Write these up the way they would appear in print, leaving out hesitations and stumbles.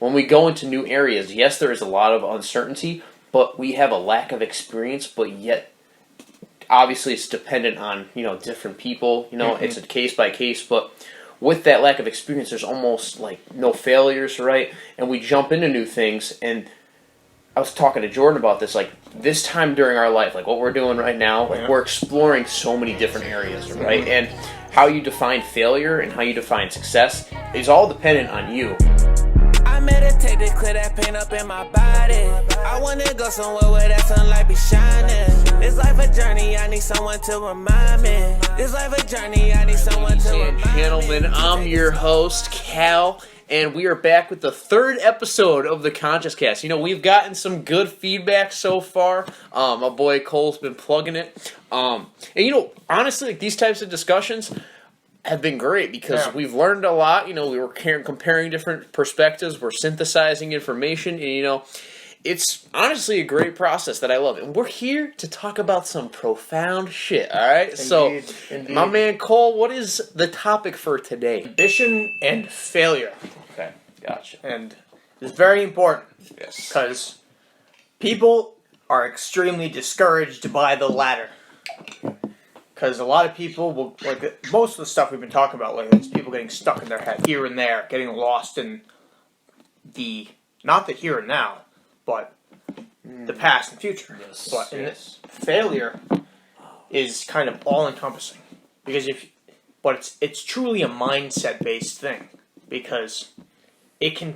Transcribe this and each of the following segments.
when we go into new areas, yes, there is a lot of uncertainty, but we have a lack of experience, but yet obviously it's dependent on, different people, it's a case by case, but with that lack of experience, there's almost like no failures, right? And we jump into new things, and I was talking to Jordan about this, like this time during our life, like what we're doing right now, like we're exploring so many different areas, right? And how you define failure and how you define success is all dependent on you. I meditate to clear that pain up in my body. I wanna go somewhere where that sunlight be shining. This life a journey, I need someone to remind me. This life a journey, I need someone to remind me. Ladies and gentlemen, I'm your host, Cal, and we are back with the third episode of the Conscious Cast. We've gotten some good feedback so far. My boy Cole's been plugging it. And honestly, like these types of discussions have been great because we've learned a lot. We were comparing different perspectives. We're synthesizing information, and it's honestly a great process that I love. And we're here to talk about some profound shit, all right? Indeed. My man Cole, what is the topic for today? Ambition and failure. Okay, gotcha. And it's very important. Yes. Because people are extremely discouraged by the latter. Because a lot of people will, like most of the stuff we've been talking about lately, is people getting stuck in their head here and there, getting lost in not the here and now, but the past and future. Yes. But failure is kind of all-encompassing. Because it's truly a mindset-based thing. Because it can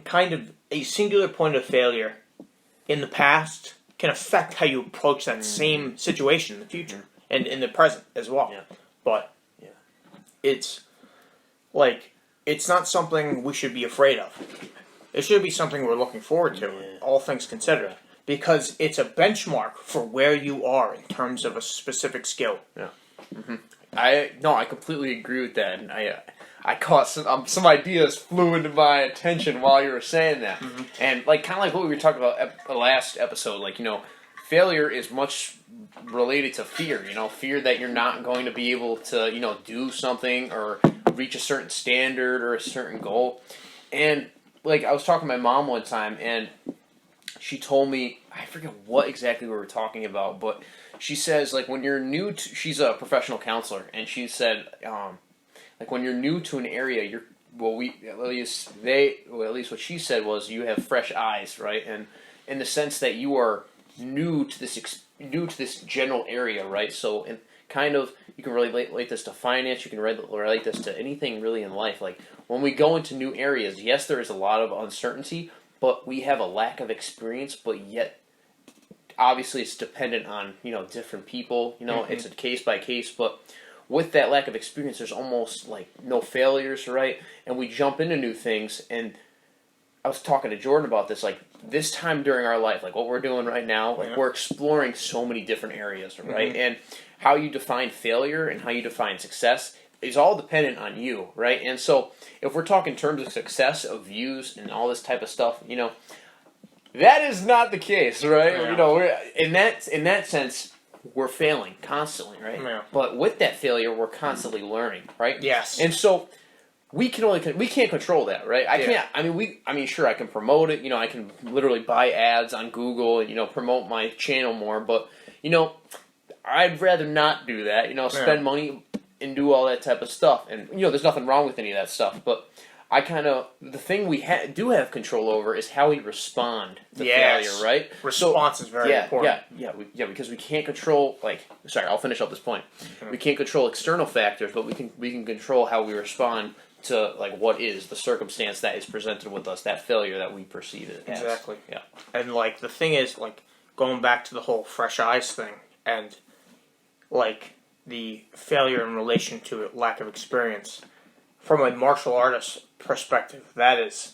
a singular point of failure in the past can affect how you approach that same situation in the future. And in the present as well. Yeah. But it's not something we should be afraid of. It should be something we're looking forward to, all things considered. Because it's a benchmark for where you are in terms of a specific skill. Yeah. Mm-hmm. I completely agree with that. And I caught some ideas flew into my attention while you were saying that. Mm-hmm. And kind of like what we were talking about the last episode, failure is much related to fear, fear that you're not going to be able to, do something or reach a certain standard or a certain goal. And, I was talking to my mom one time, and she told me, I forget what exactly we were talking about, but she says, when you're new to, she's a professional counselor, and she said, when you're new to an area, at least what she said was you have fresh eyes, right? And in the sense that you are new to this general area, right? So, and you can relate this to finance. You can relate this to anything really in life. When we go into new areas, yes, there is a lot of uncertainty, but we have a lack of experience. But yet, obviously, it's dependent on different people. It's a case by case. But with that lack of experience, there's almost no failures, right? And we jump into new things. And I was talking to Jordan about this, this time during our life, what we're doing right now, we're exploring so many different areas, right? Mm-hmm. And how you define failure and how you define success is all dependent on you, right? And so if we're talking in terms of success, of views, and all this type of stuff, that is not the case, right? Yeah. We're, in that sense, we're failing constantly, right? Yeah. But with that failure, we're constantly learning, right? Yes. And so we can't control that, right? Sure, I can promote it. I can literally buy ads on Google and promote my channel more. But I'd rather not do that. Spend money and do all that type of stuff. And there's nothing wrong with any of that stuff. But the thing we do have control over is how we respond to failure, right? Response is very important. Yeah, because we can't control. I'll finish up this point. Mm-hmm. We can't control external factors, but we can control how we respond to what is the circumstance that is presented with us, that failure that we perceive it as. Exactly. Yeah. And the thing is, going back to the whole fresh eyes thing, and the failure in relation to a lack of experience, from a martial artist perspective, that is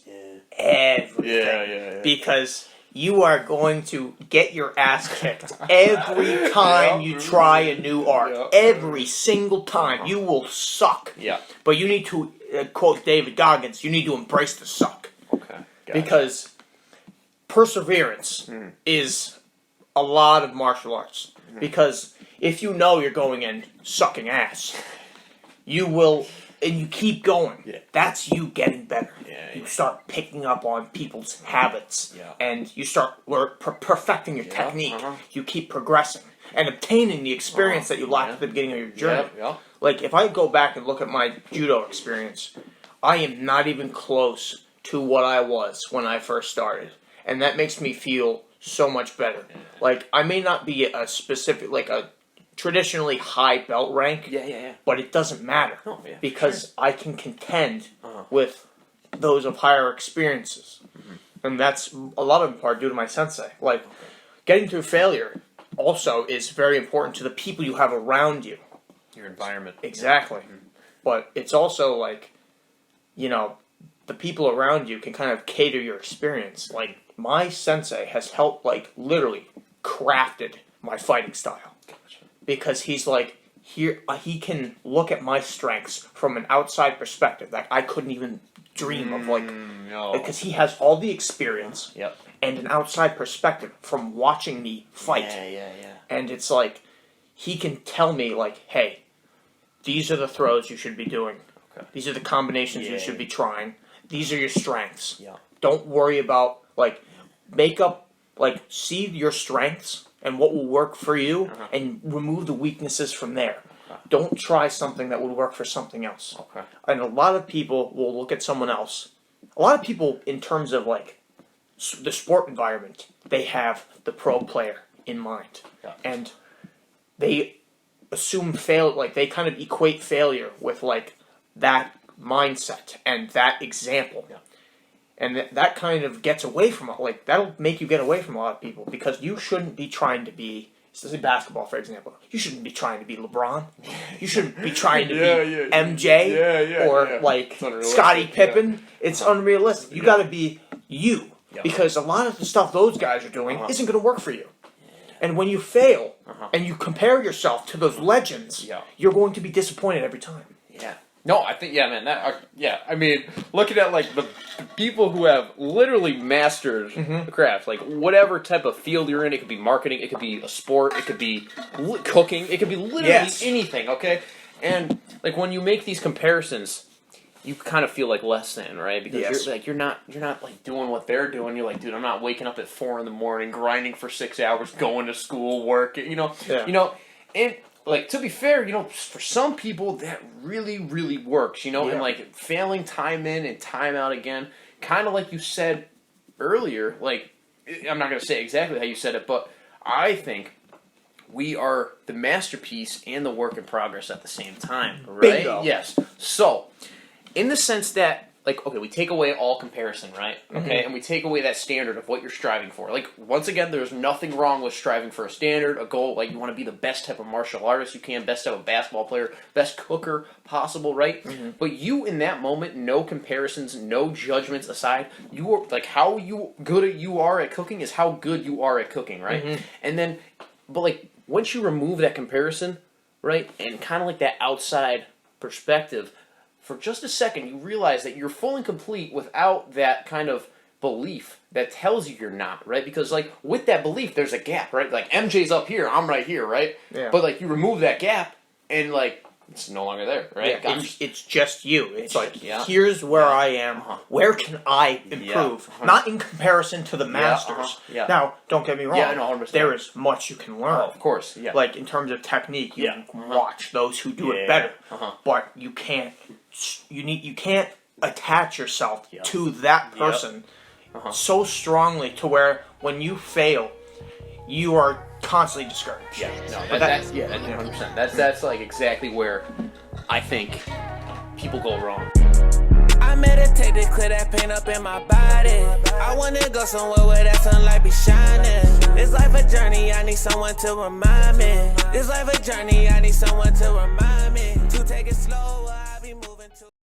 everything. Yeah. Because you are going to get your ass kicked every time you try a new art. Every single time. You will suck. Yeah. But you need to, quote David Goggins, you need to embrace the suck. Okay. Gotcha. Because perseverance is a lot of martial arts. Mm-hmm. Because if you know you're going in sucking ass, you will, and you keep going. Yeah. That's you getting better. Yeah. you start picking up on people's habits, Yeah. and you start perfecting your technique. You keep progressing and obtaining the experience that you lacked at the beginning of your journey. Like, if I go back and look at my judo experience, I am not even close to what I was when I first started. And that makes me feel so much better. Like, I may not be a specific, like a traditionally high belt rank, but it doesn't matter. Because I can contend with those of higher experiences. And that's a lot of in part due to my sensei. Like, getting through failure also is very important to the people you have around you. Your environment. Exactly. But it's also like, you know, the people around you can kind of cater your experience. Like, my sensei has helped, like, literally crafted my fighting style. Because he's like, here, he can look at my strengths from an outside perspective that I couldn't even dream of, like, because he has all the experience and an outside perspective from watching me fight. And it's like, he can tell me, like, hey, these are the throws you should be doing. These are the combinations you should be trying. These are your strengths. Don't worry about, like, see your strengths and what will work for you and remove the weaknesses from there. Don't try something that would work for something else. And a lot of people will look at someone else. A lot of people, in terms of, like, the sport environment, they have the pro player in mind. And they assume they kind of equate failure with, like, that mindset and that example. And that kind of gets away from it. Like, that'll make you get away from a lot of people, because you shouldn't be trying to be, say basketball, for example, you shouldn't be trying to be LeBron. You shouldn't be trying to be MJ or, like, Scottie Pippen. It's unrealistic. You gotta be you. Because a lot of the stuff those guys are doing isn't going to work for you. And when you fail and you compare yourself to those legends, you're going to be disappointed every time. No, I think, man, I mean, looking at, like, the people who have literally mastered the craft, like, whatever type of field you're in, it could be marketing, it could be a sport, it could be cooking, it could be literally anything, okay? And, like, when you make these comparisons, you kind of feel like less than, right? Because you're not like doing what they're doing. You're like, dude, I'm not waking up at 4 a.m, grinding for 6 hours, going to school, work, you know, and like, to be fair, for some people that really, really works, and like failing time in and time out again, kind of like you said earlier, like, I'm not going to say exactly how you said it, but I think we are the masterpiece and the work in progress at the same time, right? Bingo. Yes. So, in the sense that, like, okay, we take away all comparison, right? Okay, and we take away that standard of what you're striving for. Like, once again, there's nothing wrong with striving for a standard, a goal. Like, you want to be the best type of martial artist you can, best type of basketball player, best cooker possible, right? But you, in that moment, no comparisons, no judgments aside, you are, like, how good you are at cooking is how good you are at cooking, right? And then, but, like, once you remove that comparison, right, and kind of like that outside perspective, for just a second, you realize that you're full and complete without that kind of belief that tells you you're not, right? Because, like, with that belief, there's a gap, right? Like, MJ's up here, I'm right here, right? But, like, you remove that gap, and, like, it's no longer there, right? It's just you. It's like, here's where I am. Where can I improve? Not in comparison to the masters. Now, don't get me wrong. There is much you can learn. Of course, Like, in terms of technique, you can watch those who do it better. But you can't. You can't attach yourself to that person so strongly to where when you fail, you are constantly discouraged. That's 100%. That's like exactly where I think people go wrong. I meditate to clear that pain up in my body. I wanna go somewhere where that sunlight be shining. This life a journey, I need someone to remind me. This life a journey, I need someone to remind me. To take it slower.